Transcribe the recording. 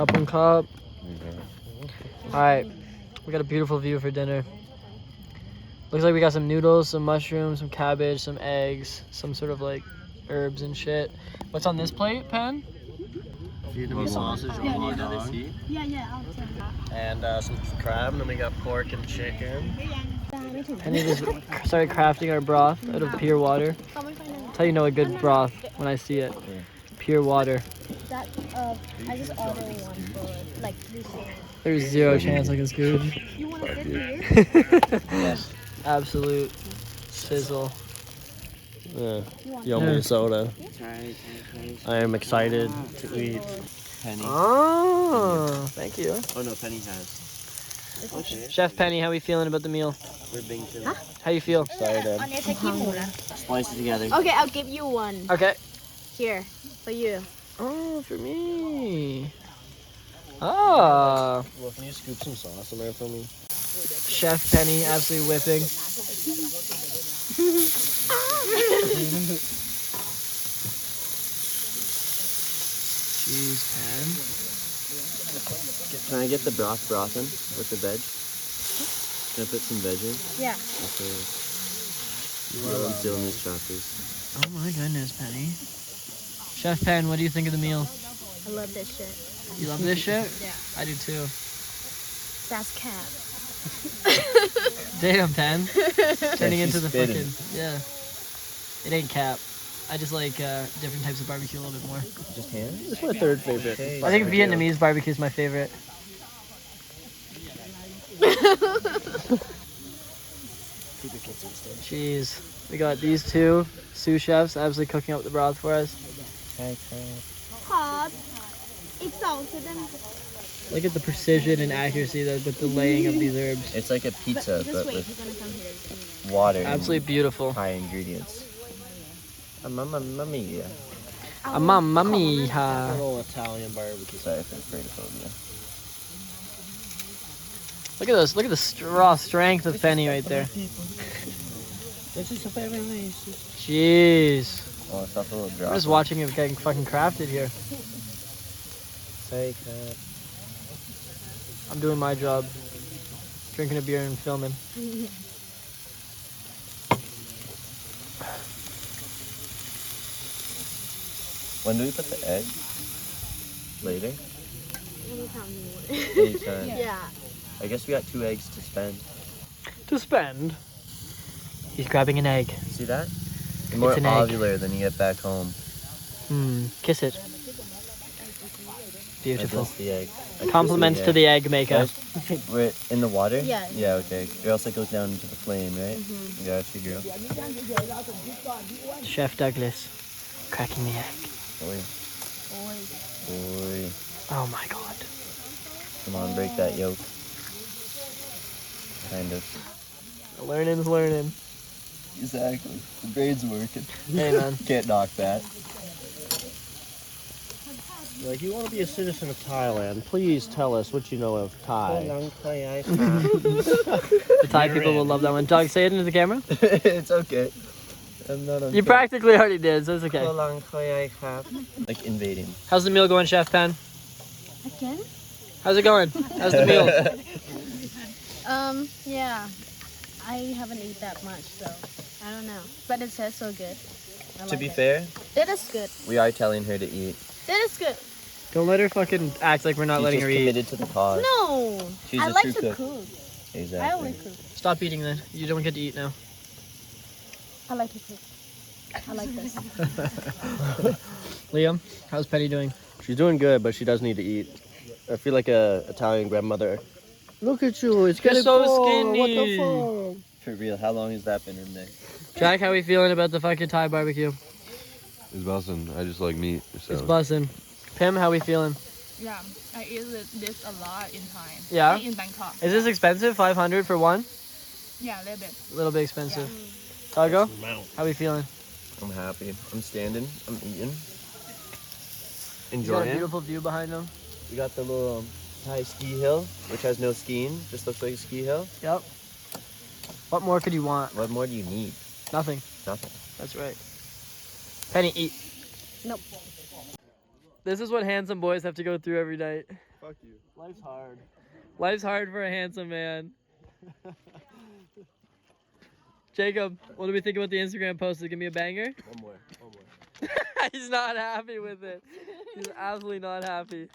Cup and cup. Alright, we got a beautiful view for dinner. Looks like we got some noodles, some mushrooms, some cabbage, some eggs, some sort of like herbs and shit. What's on this plate, Pen? Vietnamese sausage, raw dog. Yeah. And some crab, and then we got pork and chicken. Penny just started crafting our broth out of pure water. That's how you know a good broth when I see it. Pure water. I just ordered one for like 3 cents. There's zero chance like it's good. You want to sit here? Yes. Absolute sizzle. Yeah. Yummy soda. I am excited to eat. Penny. Oh, thank you. Oh no, Penny has. Okay. Chef Penny, how are we feeling about the meal? We're being too. How you feel? Excited. Splice it together. Okay, I'll give you one. Okay. Here, for you. Oh, for me. Ah. Well, can you scoop some sauce in there for me? Chef Penny absolutely whipping. Jeez, Pen. Can I get the broth in with the veg? Can I put some veg in? Yeah. Okay. I'm stealing these choppers. Oh my goodness, Penny. Chef Pen, what do you think of the meal? I love this shit. You love this shit? Yeah. I do too. That's cat. Damn, Pen. Turning Yeah, into she's the spitting. fucking... Yeah. It ain't cap. I just like different types of barbecue a little bit more. Just ham? It's my third favorite. I think Vietnamese barbecue is my favorite. Jeez. We got these two sous chefs absolutely cooking up the broth for us. Hot. Look at the precision and accuracy with the laying of these herbs. It's like a pizza, but Wait, with you're gonna come here. water. Absolutely beautiful. And high ingredients. Mamma mia. A mamma Good mia. old Italian barbecue. Sorry for the phobia. Look at this. Look at the raw strength of Penny right there. This is a very nice. Jeez. Oh, it's not a little I'm drop. just watching it getting fucking crafted here. Take that. I'm doing my job. Drinking a beer and filming. When do we put the egg? Later? Anytime you want. Anytime. Yeah. I guess we got 2 eggs to spend. To spend. He's grabbing an egg. See that? You're more an egg. ovular than you get back home. Kiss it. I Beautiful. bless the egg. I kiss Compliments the to the egg maker. Guys, we're in the water? Yeah. Yeah, okay. Or else it goes down into the flame, right? Gotcha, girl. Chef Douglas cracking the egg. Oi. Oi. Oh my god. Come on, break that yolk. Kind of. Learning's learning. Exactly. The brain's working. Hey man. Can't knock that. Like, you want to be a citizen of Thailand? Please tell us what you know of Thai. The Thai people will love that one. Doug, say it into the camera. It's okay. I'm not on You practically already did, so it's okay. Like invading. How's the meal going, Chef Pen? Again? How's it going? How's the meal? Yeah. I haven't eaten that much, so I don't know. But it tastes so good. To be fair, It is good. we are telling her to eat. It is good. Don't let her fucking act like we're not She's letting just her eat. committed to the cause. No. She's I a like true to cook. cook. Exactly. I only cook. Stop eating then. You don't get to eat now. I like to cook. I like this. Liam, how's Penny doing? She's doing good, but she does need to eat. I feel like a Italian grandmother. Look at you, it's You're getting so cold. skinny. What the fuck? For real, how long has that been in there? Jack, how we feeling about the fucking Thai barbecue? It's bussin'. I just like meat. So. It's bussin'. Pim, how we feeling? Yeah, I eat this a lot in time. Yeah? In Bangkok. Is this expensive? 500 for one? Yeah, a little bit. A little bit expensive. Tago, how we feeling? I'm happy. I'm standing. I'm eating. You got a Enjoying. beautiful view behind them. We got the little Thai ski hill, which has no skiing. Just looks like a ski hill. Yep. What more could you want? What more do you need? Nothing. Nothing. That's right. Penny, eat. Nope. This is what handsome boys have to go through every night. Fuck you. Life's hard. Life's hard for a handsome man. Jacob, what do we think about the Instagram post? Is it gonna be a banger? One more. He's not happy with it. He's absolutely not happy.